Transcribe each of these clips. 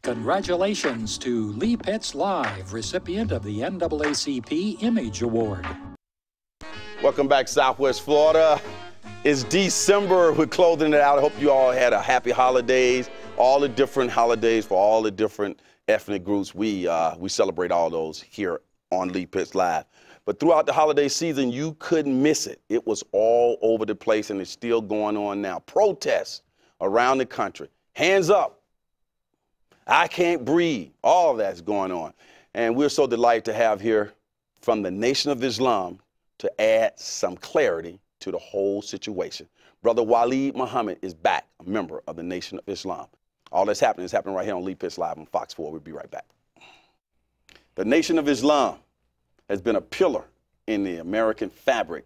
Congratulations to Lee Pitts Live, recipient of the NAACP Image Award. Welcome back, Southwest Florida. It's December. We're closing it out. I hope you all had a happy holidays, all the different holidays for all the different ethnic groups. We celebrate all those here on Lee Pitts Live. But throughout the holiday season, you couldn't miss it. It was all over the place, and it's still going on now. Protests around the country. Hands up. I can't breathe. All of that's going on. And we're so delighted to have here from the Nation of Islam to add some clarity to the whole situation. Bro.Wali Muhammad is back, a member of the Nation of Islam. All that's happening is happening right here on Lee Pitts Live on Fox 4. We'll be right back. The Nation of Islam has been a pillar in the American fabric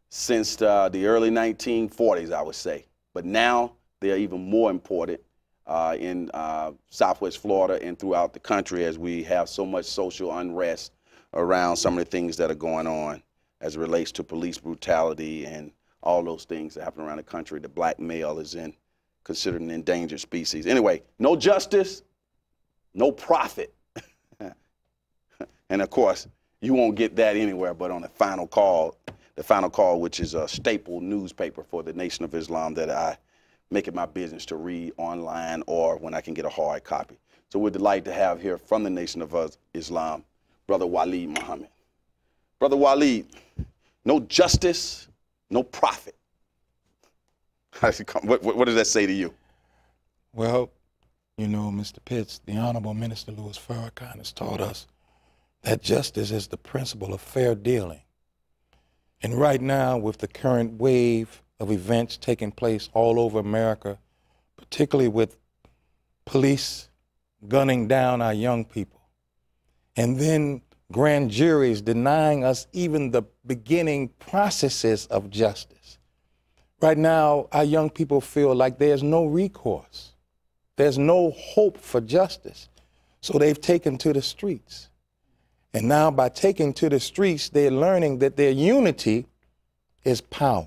since the early 1940s, I would say. But now they are even more important in Southwest Florida and throughout the country as we have so much social unrest around some of the things that are going on as it relates to police brutality and all those things that happen around the country. The black male is considered an endangered species. Anyway, no justice, no profit. And of course, you won't get that anywhere but on the Final Call, which is a staple newspaper for the Nation of Islam that I make it my business to read online or when I can get a hard copy. So we're delighted to have here from the Nation of Islam, Bro.Wali Muhammad. Bro.Wali, no justice, no profit. What does that say to you? Well, you know, Mr. Pitts, the Honorable Minister Louis Farrakhan has taught us that justice is the principle of fair dealing. And right now, with the current wave of events taking place all over America, particularly with police gunning down our young people, and then grand juries denying us even the beginning processes of justice. Right now, our young people feel like there's no recourse. There's no hope for justice. So they've taken to the streets. And now by taking to the streets, they're learning that their unity is power.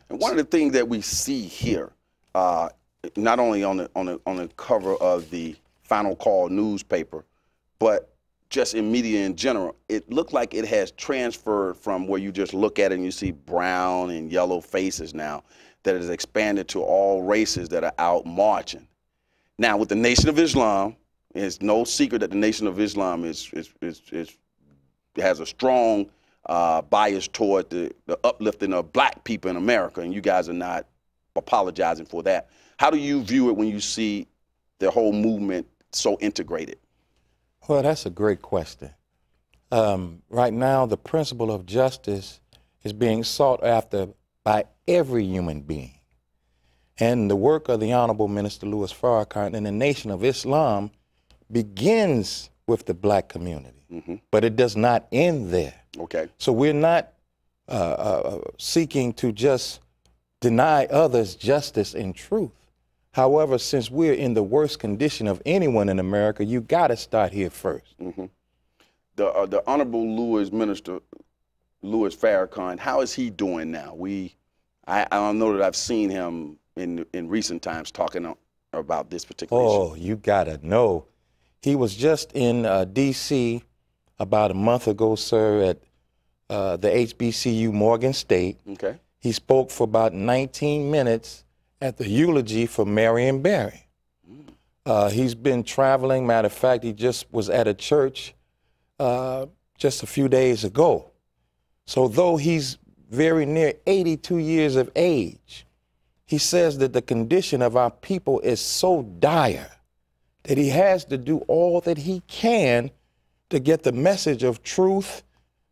And one of the things that we see here, not only on the cover of the Final Call newspaper, but just in media in general, it looked like it has transferred from where you just look at it and you see brown and yellow faces now, that it has expanded to all races that are out marching. Now, with the Nation of Islam, it's no secret that the Nation of Islam has a strong bias toward the uplifting of black people in America, and you guys are not apologizing for that. How do you view it when you see the whole movement so integrated? Well, that's a great question. Right now, the principle of justice is being sought after by every human being. And the work of the Honorable Minister Louis Farrakhan and the Nation of Islam begins with the black community, but it does not end there. Okay. So we're not seeking to just deny others justice and truth. However, since we're in the worst condition of anyone in America, you got to start here first. The Honorable Minister Louis Farrakhan, how is he doing now? I know that I've seen him in recent times talking about this particular issue. Oh, you got to know. He was just in D.C. about a month ago, sir, at the HBCU Morgan State. Okay. He spoke for about 19 minutes at the eulogy for Marion Barry. He's been traveling. Matter of fact, he just was at a church just a few days ago. So though he's very near 82 years of age, he says that the condition of our people is so dire that he has to do all that he can to get the message of truth,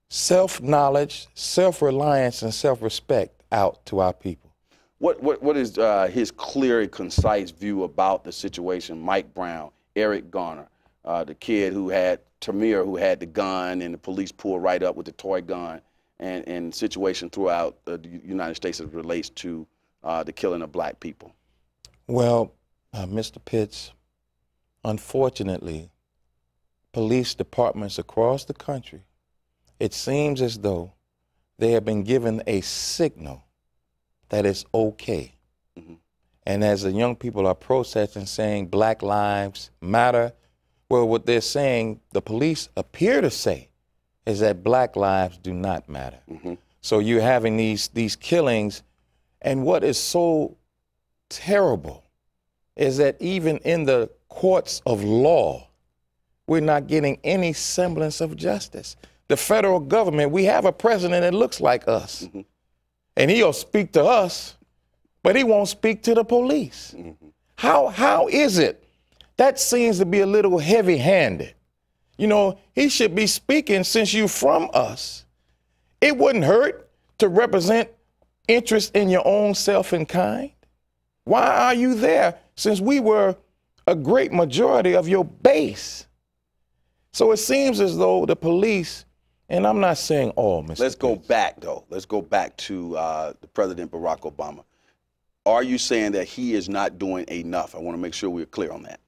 self-knowledge, self-reliance, and self-respect out to our people. What is his clear and concise view about the situation? Mike Brown, Eric Garner, the kid Tamir, who had the gun and the police pulled right up with the toy gun, and situation throughout the United States as it relates to the killing of black people. Well, Mr. Pitts, unfortunately, police departments across the country, it seems as though they have been given a signal that it's okay. And as the young people are protesting, saying Black Lives Matter, well, what they're saying, the police appear to say, is that Black lives do not matter. So you're having these killings, and what is so terrible is that even in the courts of law, we're not getting any semblance of justice. The federal government, we have a president that looks like us, and he'll speak to us, but he won't speak to the police. How is it? That seems to be a little heavy-handed. You know, he should be speaking since you're from us. It wouldn't hurt to represent interest in your own self and kind. Why are you there since we were a great majority of your base? So it seems as though the police, and I'm not saying all, Mr. Let's go back, though. Let's go back to the President Barack Obama. Are you saying that he is not doing enough? I want to make sure we're clear on that.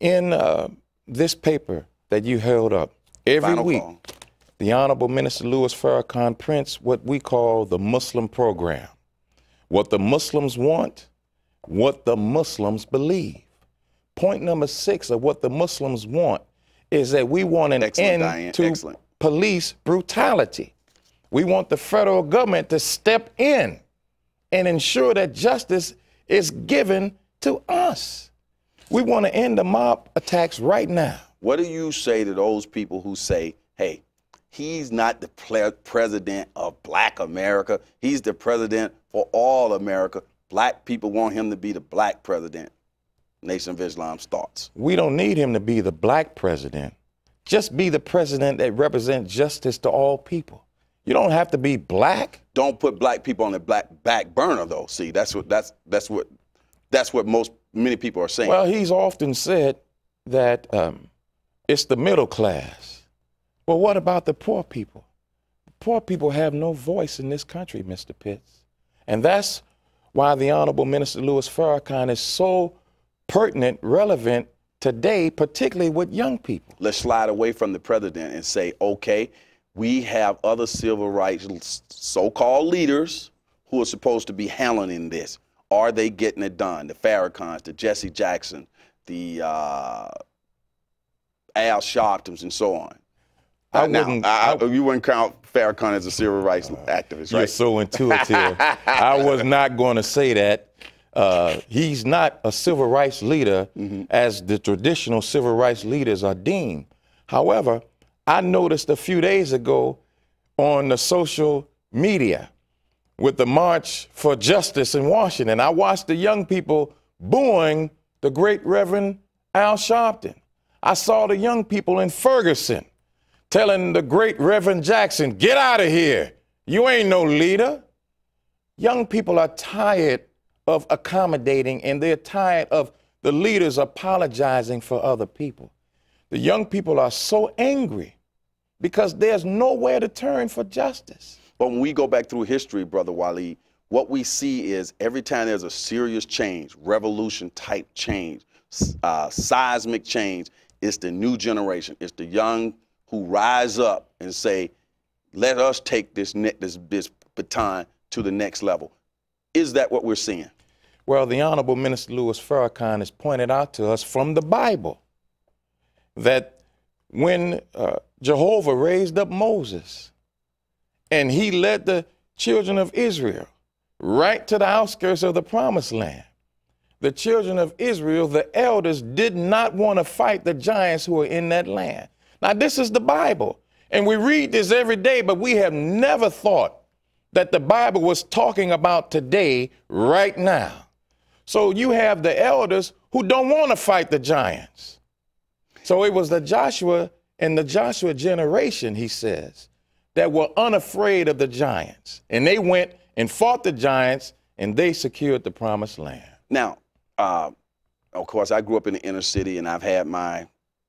In this paper that you held up, every week, the Honorable Minister Louis Farrakhan prints what we call the Muslim program. What the Muslims want, what the Muslims believe. Point number 6 of what the Muslims want is that we want an end to police brutality. We want the federal government to step in and ensure that justice is given to us. We want to end the mob attacks right now. What do you say to those people who say, hey, he's not the president of Black America. He's the president for all America. Black people want him to be the black president. Nation of Islam's thoughts. We don't need him to be the black president. Just be the president that represents justice to all people. You don't have to be black. Don't put black people on the back burner, though. See, that's what many people are saying. Well, he's often said that it's the middle class. Well, what about the poor people? Poor people have no voice in this country, Mr. Pitts. And that's why the Honorable Minister Louis Farrakhan is so pertinent, relevant today, particularly with young people. Let's slide away from the president and say, okay, we have other civil rights so-called leaders who are supposed to be handling this. Are they getting it done? The Farrakhans, the Jesse Jackson, the Al Sharptons, and so on. You wouldn't count Farrakhan as a civil rights activist, right? You're so intuitive. I was not going to say that. He's not a civil rights leader as the traditional civil rights leaders are deemed. However, I noticed a few days ago on the social media with the March for Justice in Washington, I watched the young people booing the great Reverend Al Sharpton. I saw the young people in Ferguson telling the great Reverend Jackson, get out of here. You ain't no leader. Young people are tired of accommodating, and they're tired of the leaders apologizing for other people. The young people are so angry because there's nowhere to turn for justice. But when we go back through history, Brother Wali, what we see is every time there's a serious change, revolution type change, seismic change, it's the new generation. It's the young who rise up and say, let us take this baton to the next level. Is that what we're seeing? Well, the Honorable Minister Louis Farrakhan has pointed out to us from the Bible that when Jehovah raised up Moses and he led the children of Israel right to the outskirts of the promised land, the children of Israel, the elders, did not want to fight the giants who were in that land. Now, this is the Bible, and we read this every day, but we have never thought that the Bible was talking about today, right now. So you have the elders who don't want to fight the giants. So it was the Joshua and the Joshua generation, he says, that were unafraid of the giants. And they went and fought the giants, and they secured the promised land. Now, of course, I grew up in the inner city, and I've had my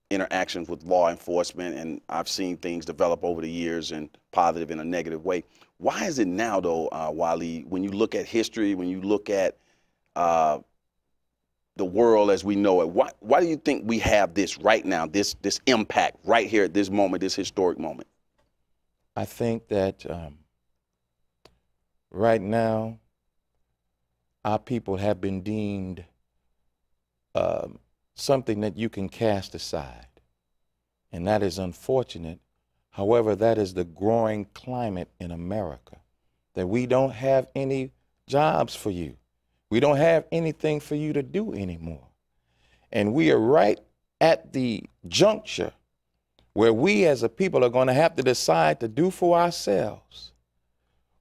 interactions with law enforcement, and I've seen things develop over the years in positive and a negative way. Why is it now, though, Wali, when you look at history, when you look at the world as we know it, why do you think we have this right now, this impact right here at this moment, this historic moment? I think that right now our people have been deemed something that you can cast aside. And that is unfortunate. However, that is the growing climate in America, that we don't have any jobs for you. We don't have anything for you to do anymore. And we are right at the juncture where we as a people are going to have to decide to do for ourselves,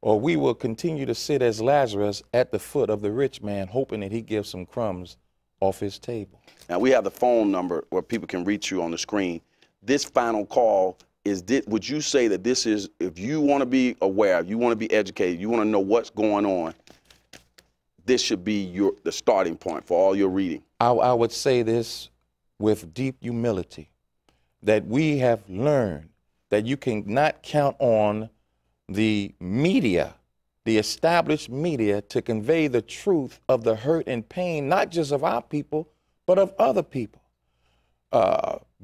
or we will continue to sit as Lazarus at the foot of the rich man, hoping that he gives some crumbs off his table. Now, we have the phone number where people can reach you on the screen. This final call, would you say that this is, if you want to be aware, if you want to be educated, you want to know what's going on, this should be the starting point for all your reading? I would say this with deep humility, that we have learned that you cannot count on the media, the established media, to convey the truth of the hurt and pain, not just of our people, but of other people.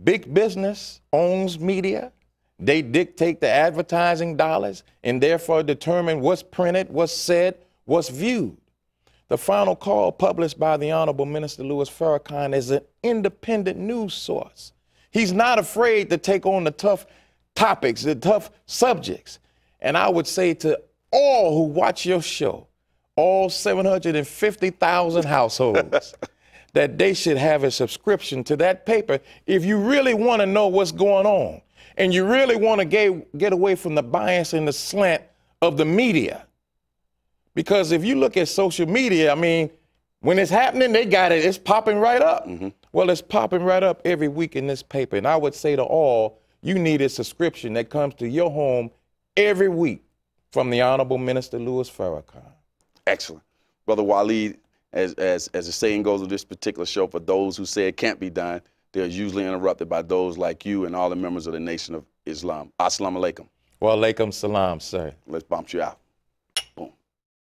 Big business owns media. They dictate the advertising dollars and therefore determine what's printed, what's said, what's viewed. The final call, published by the Honorable Minister Louis Farrakhan, is an independent news source. He's not afraid to take on the tough topics, the tough subjects. And I would say to all who watch your show, all 750,000 households, that they should have a subscription to that paper if you really want to know what's going on and you really want to get away from the bias and the slant of the media. Because if you look at social media, I mean, when it's happening, they got it. It's popping right up. Mm-hmm. Well, it's popping right up every week in this paper. And I would say to all, you need a subscription that comes to your home every week from the Honorable Minister Louis Farrakhan. Excellent. Brother Wali, as the saying goes with this particular show, for those who say it can't be done, they're usually interrupted by those like you and all the members of the Nation of Islam. Assalamu alaikum. Wa alaikum salam, sir. Let's bump you out.